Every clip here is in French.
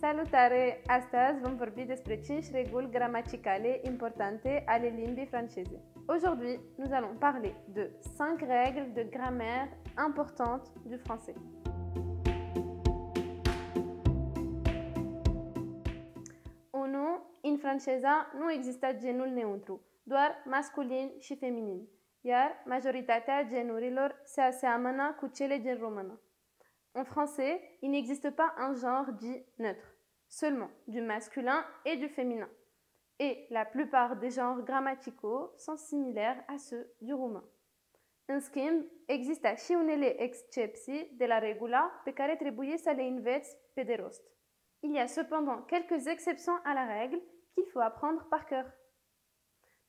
Salutare! Astăzi vom vorbi despre 5 reguli gramaticale importante ale limbii franceze. Aujourd'hui, nous allons parler de 5 règles de grammaire importantes du français. 1. În franceza nu există genul neutru, doar masculin și feminin, iar majoritatea genurilor se aseamănă cu cele din română. En français, il n'existe pas un genre dit neutre, seulement du masculin et du féminin. Et la plupart des genres grammaticaux sont similaires à ceux du roumain. În schimb, există și unele excepții de la regula pe care trebuie să le înveți pe de rost. Il y a cependant quelques exceptions à la règle qu'il faut apprendre par cœur.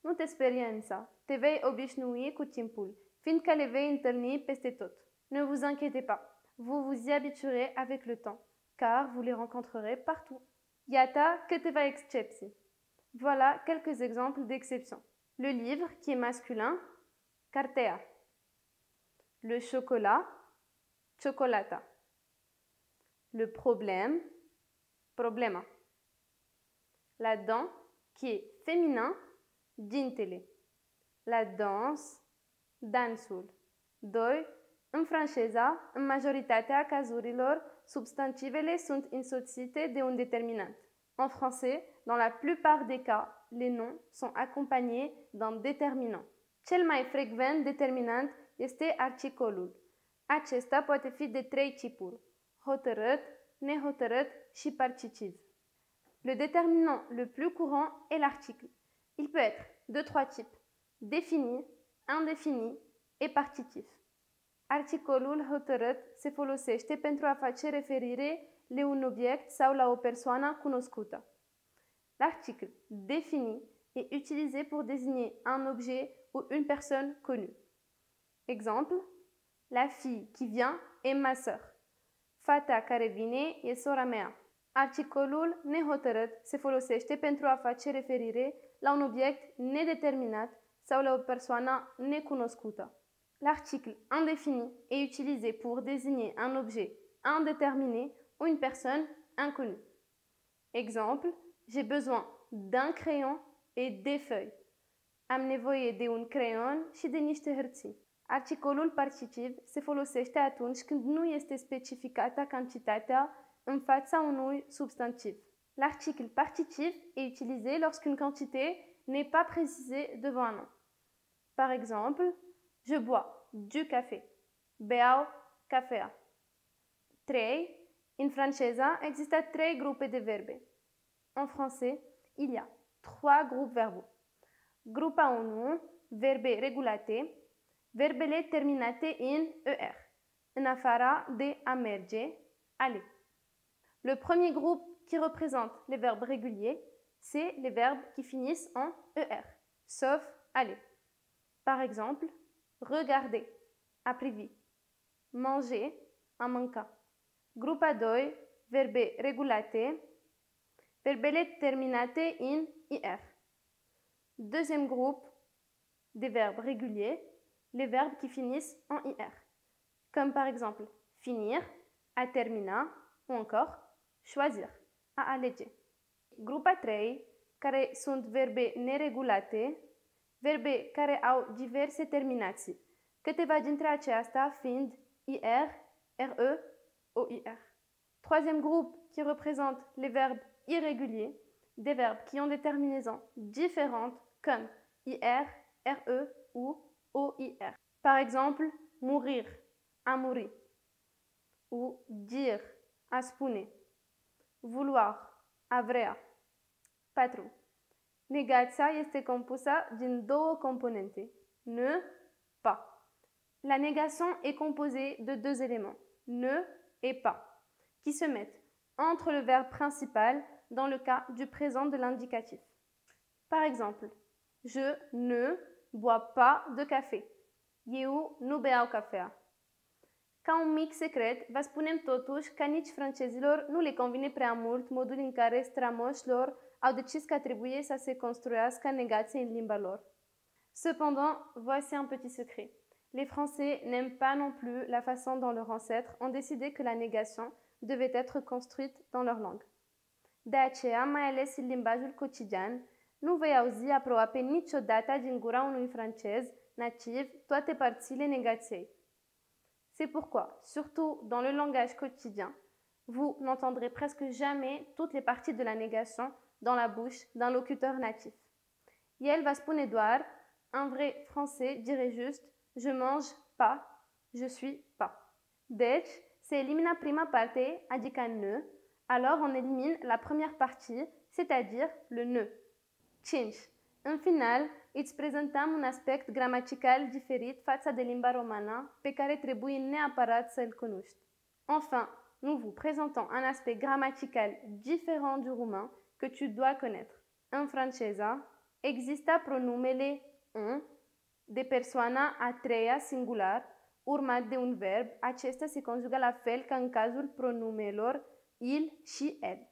Nu te sperie însă, te vei obișnui cu timpul, fiindcă le vei întâlni peste tot. Ne vous inquiétez pas. Vous vous y habituerez avec le temps, car vous les rencontrerez partout. Iată câteva excepții. Voilà quelques exemples d'exceptions. Le livre, qui est masculin, cartea. Le chocolat, cioccolata. Le problème, problema. La dent, qui est féminin, dintele. La danse, dansul. 2. În franceza, în majoritatea cazurilor, substantivele sunt însoțite de un determinant. En français, dans la plupart des cas, les noms sont accompagnés d'un déterminant. Cel mai frecvent determinant este articolul. Acesta poate fi de 3 tipuri: hotărât, nehotărât și participiv. Le déterminant le plus courant est l'article. Il peut être de 3 types: défini, indéfini et partitif. Articolul hotărât se folosește pentru a face referire la un obiect sau la o persoană cunoscută. L'article défini est utilisé pour désigner un objet ou une personne connue. Exemple: la fille qui vient est ma sœur. Fata care vine e sora mea. Articolul nehotărât se folosește pentru a face referire la un obiect nedeterminat sau la o persoană necunoscută. L'article indéfini est utilisé pour désigner un objet indéterminé ou une personne inconnue. Exemple: j'ai besoin d'un crayon et des feuilles. Am nevoie de un creion și de niște hârtii. Articolul partitiv se folosește atunci când nu este specificată cantitatea în fața unui substantiv. L'article partitif est utilisé lorsqu'une quantité n'est pas précisée devant un nom. Par exemple, je bois du café. Beau cafea. 3. În franceza există 3 grupe de verbe. En français, il y a 3 groupes verbaux. Grupa 1, verbe regulate, verbele terminate în er, în afara de a merge, aller. Le premier groupe qui représente les verbes réguliers, c'est les verbes qui finissent en er, sauf aller. Par exemple, regarder, a privi. Manger, a mânca. Grupa 2, verbe regulate, verbele terminate în ir. Deuxième groupe des verbes réguliers, les verbes qui finissent en ir. Comme par exemple finir, a termina ou encore choisir, a alege. Grupa 3, care sunt verbe neregulate, verbe care au diverse terminații, câteva dintre acestea fiind ir, re, oir. Troisième groupe qui représente les verbes irréguliers, des verbes qui ont des terminaisons différentes comme ir, re ou oir. Par exemple, mourir, a muri, ou dire, a spune, vouloir, a vrea. 4. Negația este compusă din 2 componente, ne, pas. La négation est composée de 2 éléments, ne et pas, qui se mettent entre le verbe principal dans le cas du présent de l'indicatif. Par exemple, je ne bois pas de café. Eu nu beau cafea. Ca un mic secret, vă spunem totuși că nici francezilor nu le convine prea mult modul în care strămoșilor au decis că trebuie să se construiască negații în limba lor. Cependant, voici un petit secret. Les Français n'aiment pas non plus la façon dont leurs ancêtres ont décidé que la négation devait être construite dans leur langue. De aceea, mai ales în limbajul cotidian, nu vei auzi aproape niciodată din gura unui francez nativ toate părțile negației. C'est pourquoi, surtout dans le langage quotidien, vous n'entendrez presque jamais toutes les parties de la négation dans la bouche d'un locuteur natif. El va spune doar, un vrai français dirait juste « je mange pas, je suis pas ». Deci, se elimina prima parte, adică ne, alors on élimine la première partie, c'est-à-dire le ne. 5. În final, îți prezentăm un aspect gramatical diferit față de limba romană pe care trebuie neapărat să-l cunoști. Enfin, nous vous présentons un aspect grammatical différent du roumain que tu dois connaître. În franceză, există pronumele on de persoana a treia singular, urmat de un verb. Acesta se conjugă la fel ca în cazul pronumelor il și elle.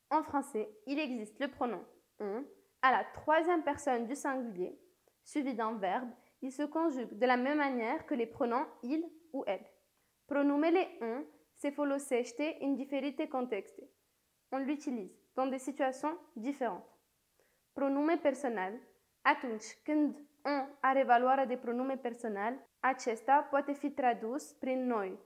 En français, il existe le pronom on à la troisième personne du singulier, suivi d'un verbe. Il se conjugue de la même manière que les pronoms il ou elle. Pronumele on se folosește în diferite contexte. On l'utilise dans des situations différentes. Pronume personal. Atunci când on are valoarea de pronume personal, acesta poate fi tradus prin noi.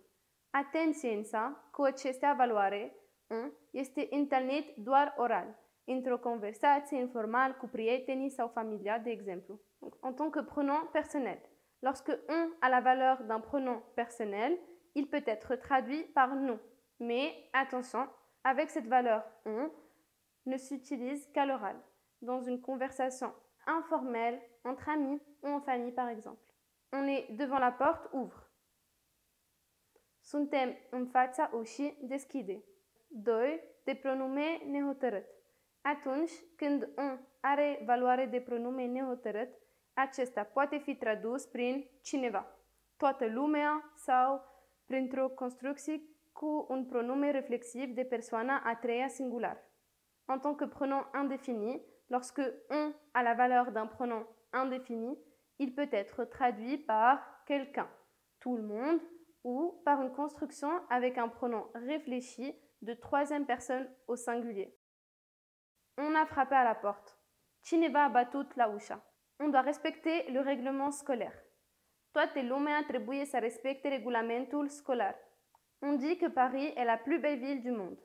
Atenție însă, cu acestea valoare, on este întâlnit doar oral, într-o conversație informală cu prietenii sau familia, de exemplu. En tant que pronom personnel. Lorsque on a la valeur d'un pronom personnel, il peut être traduit par nous. Mais attention, avec cette valeur on ne s'utilise qu'à l'oral, dans une conversation informelle, entre amis ou en famille par exemple. On est devant la porte, ouvre. Suntem în fața ușii, deschide. 2. De pronume nehotărât. Atunci când on are valoare de pronume nehotărât, acesta poate fi tradus prin cineva, toată lumea sau printr-o construcție cu un pronume reflexiv de persoana a treia singular. En tant que pronom indéfini, lorsque on a la valeur d'un pronom indéfini, il peut être traduit par quelqu'un, tout le monde, ou par une construction avec un pronom réfléchi de troisième personne au singulier. On a frappé à la porte. Cineva a batut la ușa. On doit respecter le règlement scolaire. Toată lumea trebuie să respecte regulamentul școlar. On dit que Paris est la plus belle ville du monde.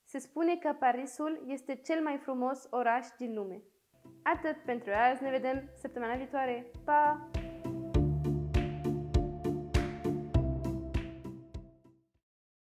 Se spune că Parisul este cel mai frumos oraș din lume. Atât pentru azi, ne vedem săptămâna viitoare. Pa!